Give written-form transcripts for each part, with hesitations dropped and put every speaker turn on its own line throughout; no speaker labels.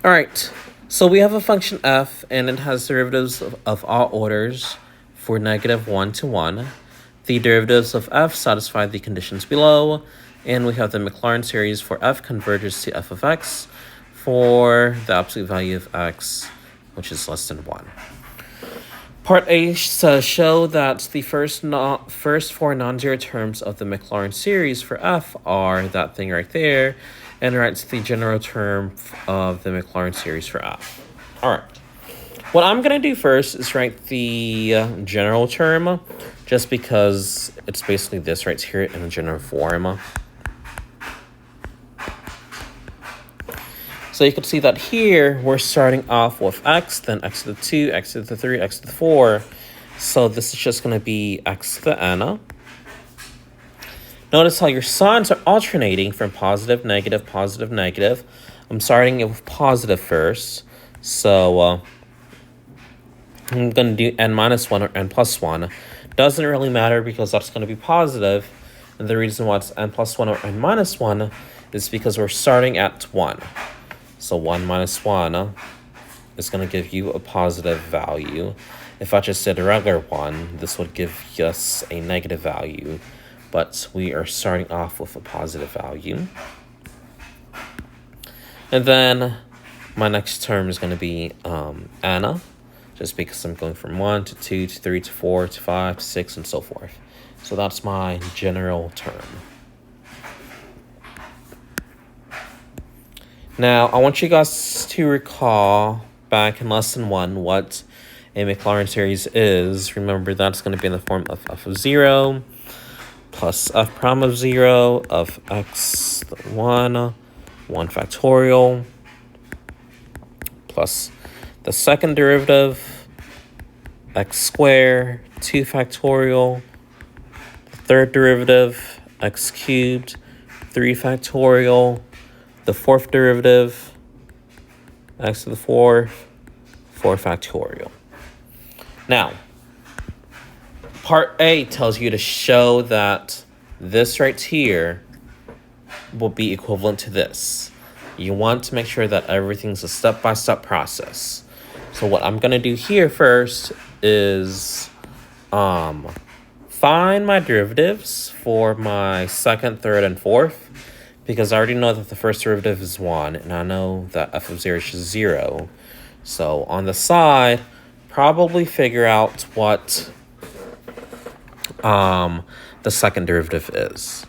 All right, so we have a function f, and it has derivatives of all orders for -1 to 1. The derivatives of f satisfy the conditions below, and we have the Maclaurin series for f converges to f of x for the absolute value of x, which is less than 1. Part A says show that the first four non-zero terms of the Maclaurin series for f are that thing right there, and writes the general term of the Maclaurin series for f. All right. What I'm going to do first is write the general term, just because it's basically this right here in the general form. So you can see that here we're starting off with x, then x to the 2, x to the 3, x to the 4. So this is just going to be x to the n. Notice how your signs are alternating from positive, negative, positive, negative. I'm starting it with positive first. So I'm going to do n minus 1 or n plus 1. Doesn't really matter because that's going to be positive. And the reason why it's n plus 1 or n minus 1 is because we're starting at 1. So 1 minus 1 is going to give you a positive value. If I just did a regular 1, this would give us a negative value. But we are starting off with a positive value. And then my next term is going to be n, just because I'm going from 1 to 2 to 3 to 4 to 5 to 6 and so forth. So that's my general term. Now, I want you guys to recall back in lesson 1 what a Maclaurin series is. Remember, that's going to be in the form of f of 0 plus f prime of 0 of x 1 factorial plus the second derivative x squared 2 factorial, the third derivative x cubed 3 factorial, the fourth derivative, x to the 4 factorial. Now, part A tells you to show that this right here will be equivalent to this. You want to make sure that everything's a step-by-step process. So what I'm going to do here first is find my derivatives for my second, third, and fourth, because I already know that the first derivative is 1, and I know that f of 0 is just 0. So on the side, probably figure out what the second derivative is.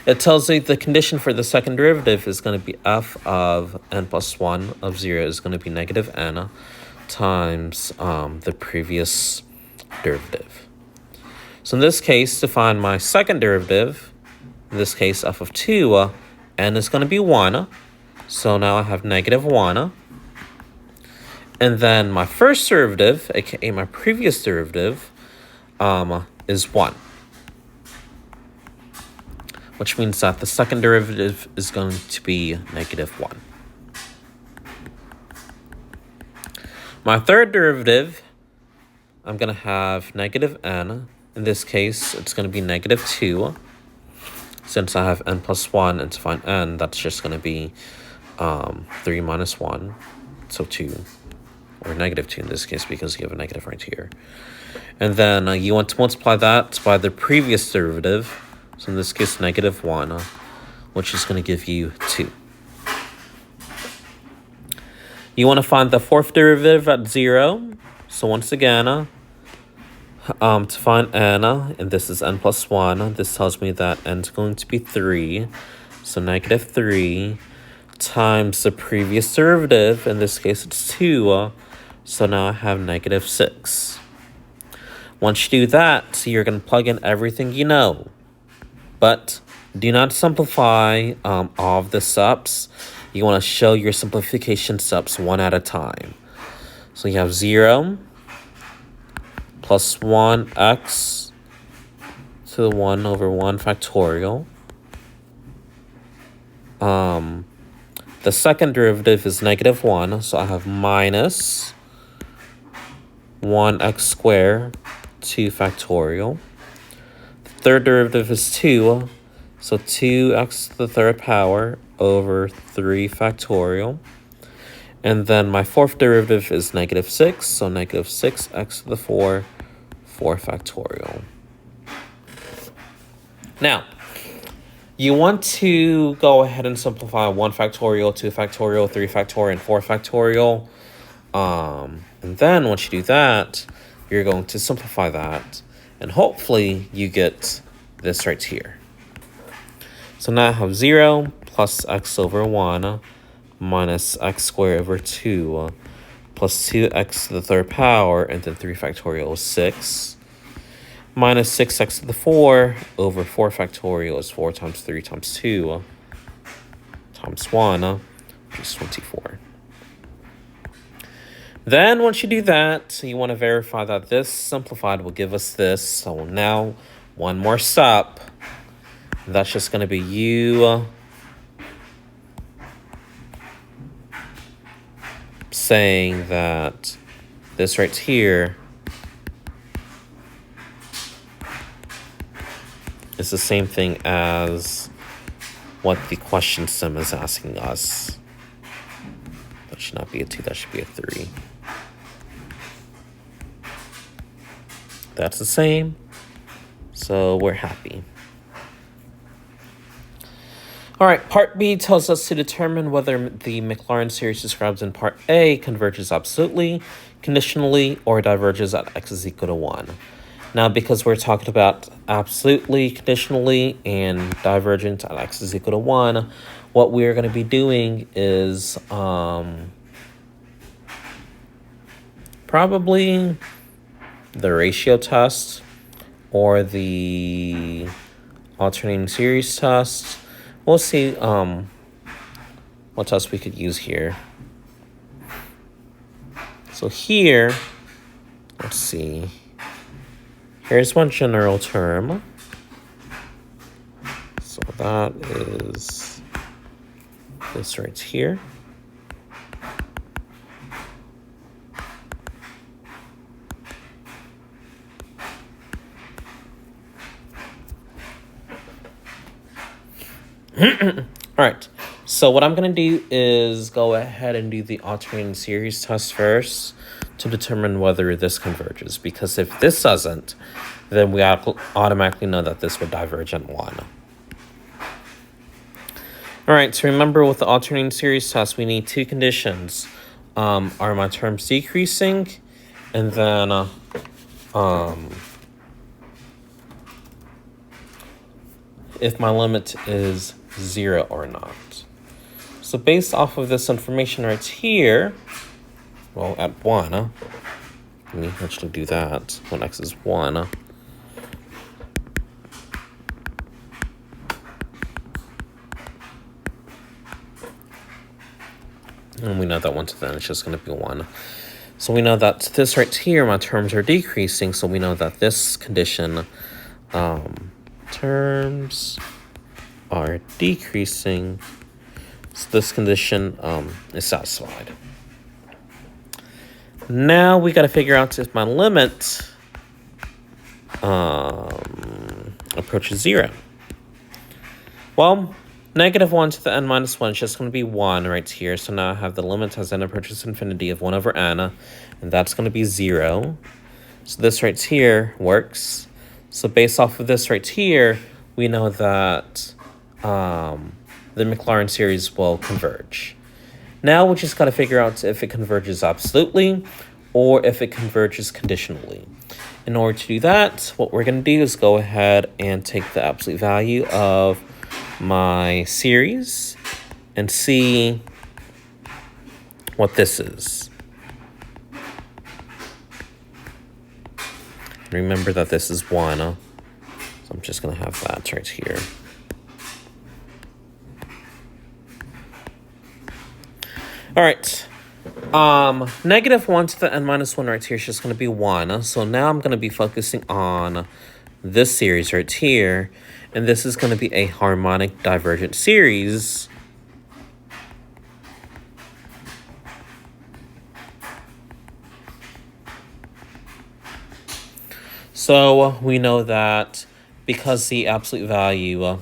It tells you the condition for the second derivative is going to be f of n plus 1 of 0 is going to be negative n times the previous derivative. So in this case, to find my second derivative, in this case, f of 2, n is going to be 1. So now I have negative 1. And then my first derivative, aka my previous derivative, is 1. Which means that the second derivative is going to be negative 1. My third derivative, I'm going to have negative n. In this case, it's going to be negative 2. Since I have n plus 1, and to find n, that's just going to be 3 minus 1, so 2, or negative 2 in this case, because you have a negative right here. And then you want to multiply that by the previous derivative, so in this case, negative 1, which is going to give you 2. You want to find the fourth derivative at 0, so once again, to find n, and this is n plus 1, this tells me that n is going to be 3. So negative 3 times the previous derivative, in this case it's 2, so now I have negative 6. Once you do that, you're going to plug in everything you know. But do not simplify all of the steps. You want to show your simplification steps one at a time. So you have 0 plus 1x to the 1 over 1 factorial. The second derivative is negative 1, so I have minus 1x squared 2 factorial. The third derivative is 2, so 2x to the third power over 3 factorial. And then my fourth derivative is -6, so -6x to the 4 factorial. Now, you want to go ahead and simplify 1 factorial, 2 factorial, 3 factorial, and 4 factorial. And then once you do that, you're going to simplify that. And hopefully you get this right here. So now I have 0 plus x over 1 minus x squared over 2 plus 2x to the third power, and then 3 factorial is 6. Minus 6x to the 4 over 4 factorial is 4 times 3 times 2 times 1, which is 24. Then once you do that, you want to verify that this simplified will give us this. So now one more step. That's just going to be you saying that this right here is the same thing as what the question sim is asking us. That should not be a 2, that should be a 3. That's the same, so we're happy. All right, part B tells us to determine whether the Maclaurin series described in part A converges absolutely, conditionally, or diverges at x is equal to 1. Now, because we're talking about absolutely, conditionally, and divergent at x is equal to 1, what we're going to be doing is probably the ratio test or the alternating series test. We'll see what test we could use here. So here, let's see. Here's one general term. So that is this right here. All right, so what I'm going to do is go ahead and do the alternating series test first to determine whether this converges, because if this doesn't, then we automatically know that this would diverge at 1. All right, so remember with the alternating series test, we need 2 conditions. Are my terms decreasing? And then if my limit is 0 or not. So based off of this information right here, well, at 1, let me actually do that when x is 1. And we know that 1 to then it's just going to be 1. So we know that this right here, my terms are decreasing, so we know that this condition, terms are decreasing, so this condition is satisfied. Now we got to figure out if my limit approaches 0. Well, -1 to the n minus 1 is just going to be 1 right here. So now I have the limit as n approaches infinity of 1 over n, and that's going to be 0. So this right here works. So based off of this right here, we know that the Maclaurin series will converge. Now we just got to figure out if it converges absolutely or if it converges conditionally. In order to do that, what we're going to do is go ahead and take the absolute value of my series and see what this is. Remember that this is 1, so I'm just going to have that right here. All right, -1 to the n minus 1 right here is just going to be 1. So now I'm going to be focusing on this series right here, and this is going to be a harmonic divergent series. So we know that because the absolute value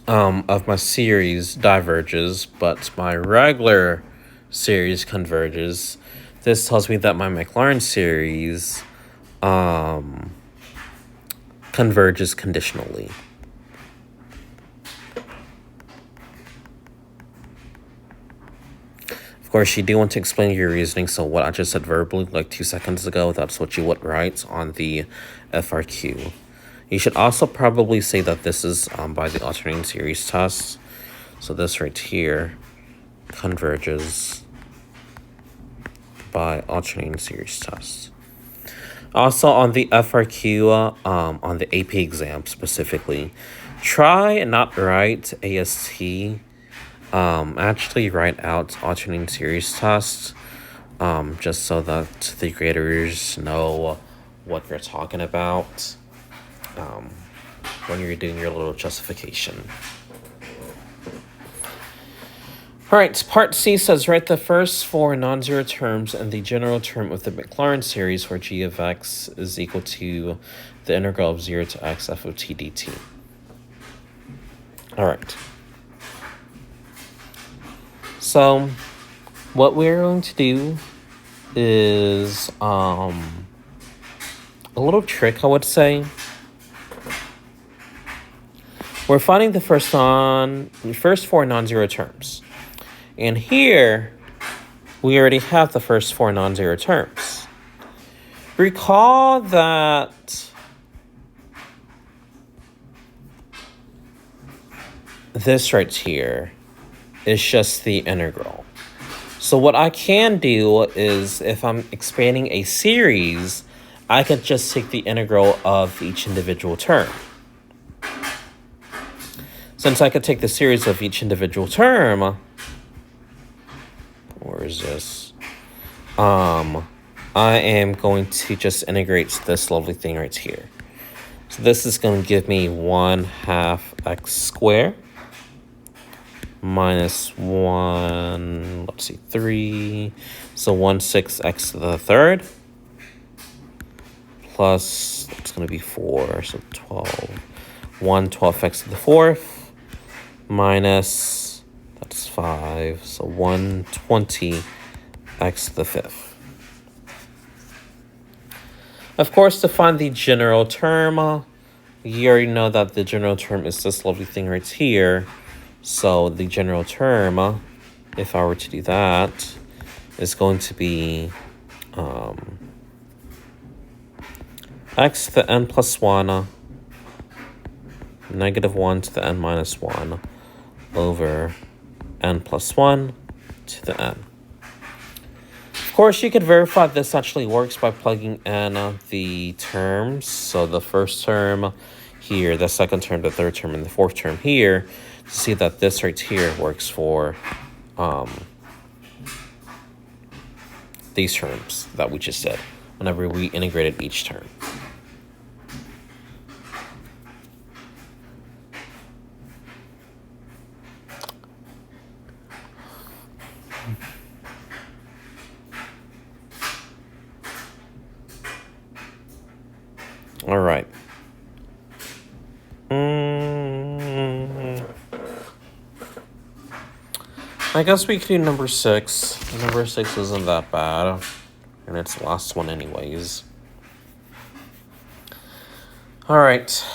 of my series diverges, but my regular series converges. This tells me that my Maclaurin series converges conditionally. Of course, you do want to explain your reasoning, so what I just said verbally like 2 seconds ago, that's what you would write on the FRQ. You should also probably say that this is by the alternating series test. So this right here converges by alternating series test. Also on the FRQ, on the AP exam specifically, try and not write AST. Actually write out alternating series tests, just so that the graders know what you're talking about when you're doing your little justification. All right, part C says write the first 4 non-zero terms and the general term of the Maclaurin series where g of x is equal to the integral of 0 to x f of t dt. All right. So what we're going to do is a little trick, I would say. We're finding the first 4 non-zero terms. And here, we already have the first 4 non-zero terms. Recall that this right here is just the integral. So what I can do is, if I'm expanding a series, I can just take the integral of each individual term. Since I could take the series of each individual term, where is this? I am going to just integrate this lovely thing right here. So this is going to give me 1/2 x squared minus 1, let's see, 3. So 1/6 x to the third plus, it's going to be 4, so 12. 1/12 x to the fourth minus, that's 5, so 1/20 x to the fifth. Of course, to find the general term, you already know that the general term is this lovely thing right here. So the general term, if I were to do that, is going to be x to the n plus 1, negative 1 to the n minus 1 over n plus 1 to the n. Of course, you could verify this actually works by plugging in the terms. So the first term here, the second term, the third term, and the fourth term here, to see that this right here works for these terms that we just did whenever we integrated each term. All right. I guess we could do number 6. Number 6 isn't that bad. And it's the last one anyways. All right.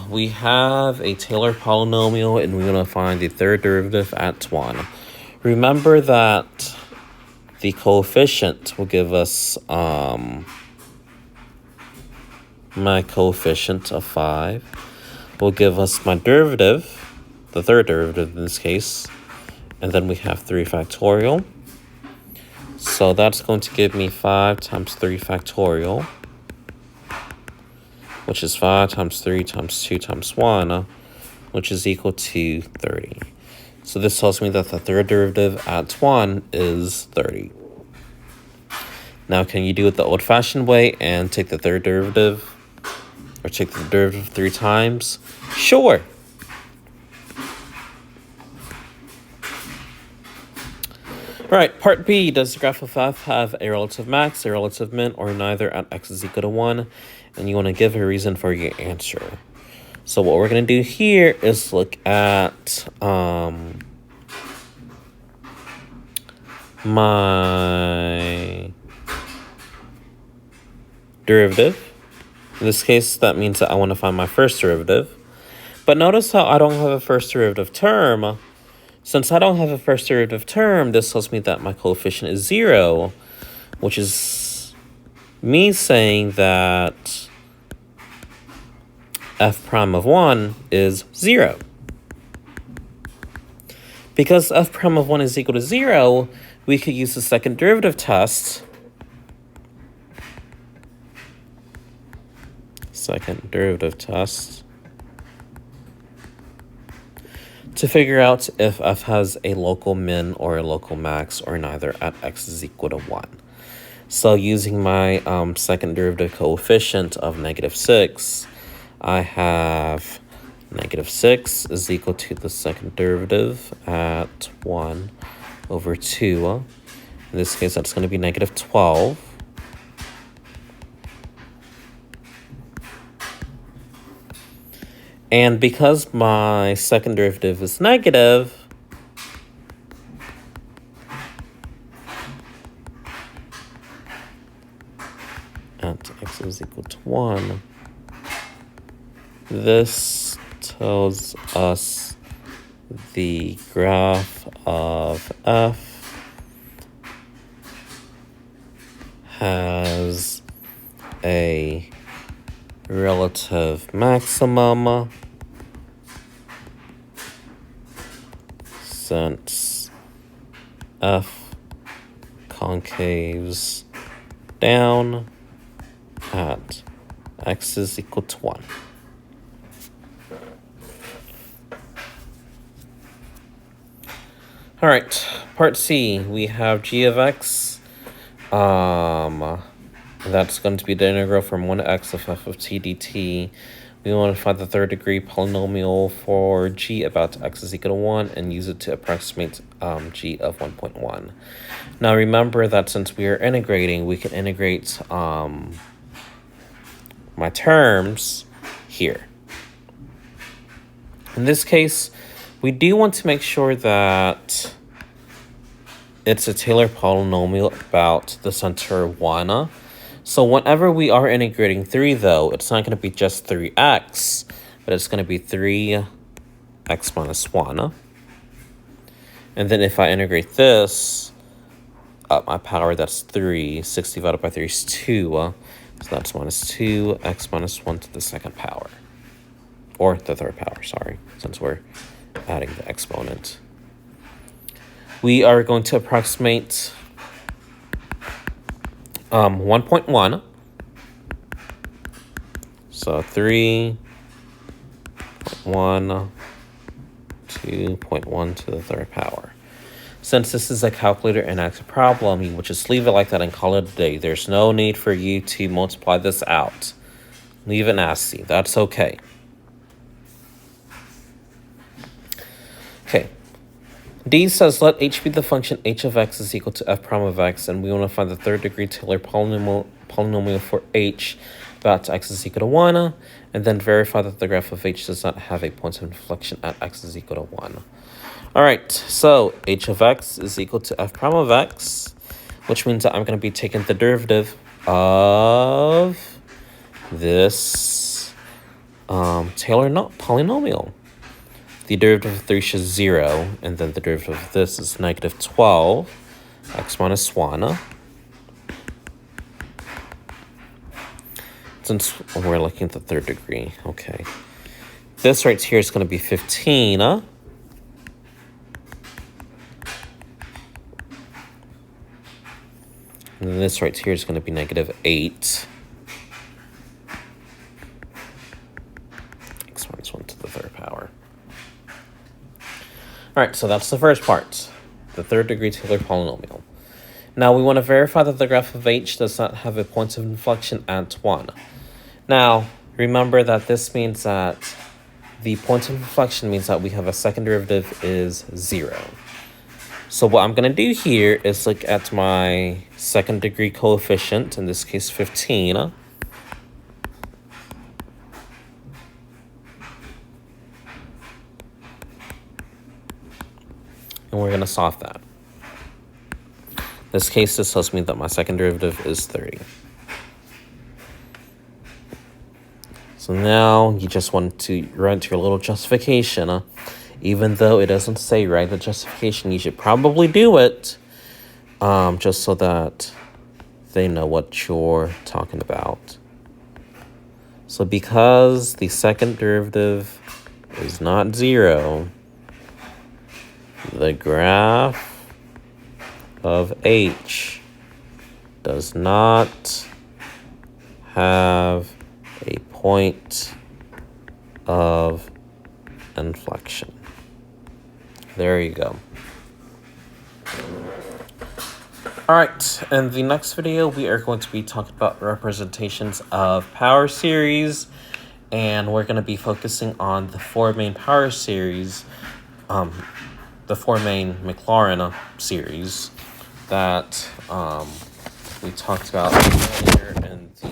We have a Taylor polynomial and we're going to find the third derivative at 1. Remember that the coefficient will give us my coefficient of 5 will give us my derivative, the third derivative in this case, and then we have 3 factorial. So that's going to give me 5 times 3 factorial, which is 5 times 3 times 2 times 1, which is equal to 30. So this tells me that the third derivative at 1 is 30. Now, can you do it the old-fashioned way and take the third derivative, or take the derivative 3 times? Sure. All right, part B, does the graph of f have a relative max, a relative min, or neither at x is equal to 1? And you want to give a reason for your answer. So what we're going to do here is look at my derivative. In this case, that means that I want to find my first derivative. But notice how I don't have a first derivative term. Since I don't have a first derivative term, this tells me that my coefficient is 0, which is me saying that f prime of 1 is 0. Because f prime of 1 is equal to 0, we could use the second derivative test. To figure out if f has a local min or a local max or neither at x is equal to 1. So using my second derivative coefficient of -6, I have -6 is equal to the second derivative at 1 over 2. In this case, that's going to be -12. And because my second derivative is negative, at x is equal to 1, this tells us the graph of f has a relative maximum since f concaves down at x is equal to 1. All right, part C, we have g of x. That's going to be the integral from 1 to x of f of t dt. We want to find the third degree polynomial for g about x is equal to 1 and use it to approximate g of 1.1. Now remember that since we are integrating, we can integrate my terms here. In this case, we do want to make sure that it's a Taylor polynomial about the center 1. So whenever we are integrating 3, though, it's not going to be just 3x, but it's going to be 3x minus 1. And then if I integrate this, my power, that's 3. 6 divided by 3 is 2. So that's minus 2x minus 1 to the second power. Or the third power, sorry, since we're adding the exponent. We are going to approximate 1.1. So 3.1, 2.1 to the third power. Since this is a calculator and active problem, you would just leave it like that and call it a day. There's no need for you to multiply this out. Leave it nasty. That's okay. Okay. D says let h be the function h of x is equal to f prime of x, and we want to find the third degree Taylor polynomial for h about x is equal to 1, and then verify that the graph of h does not have a point of inflection at x is equal to 1. All right, so h of x is equal to f prime of x, which means that I'm going to be taking the derivative of this Taylor polynomial. The derivative of 3 is 0, and then the derivative of this is -12, x minus 1. Since we're looking at the third degree, okay. This right here is going to be 15. And then this right here is going to be -8. X minus 1 to the third power. All right, so that's the first part, the third degree Taylor polynomial. Now we want to verify that the graph of h does not have a point of inflection at 1. Now, remember that this means that the point of inflection means that we have a second derivative is 0. So what I'm going to do here is look at my second degree coefficient, in this case 15. and we're going to solve that. In this case, this tells me that my second derivative is 30. So now you just want to write your little justification. Even though it doesn't say write the justification, you should probably do it just so that they know what you're talking about. So because the second derivative is not 0, the graph of h does not have a point of inflection. There you go. All right, in the next video, we are going to be talking about representations of power series, and we're going to be focusing on the 4 main power series, the 4 main Maclaurin series that we talked about earlier in the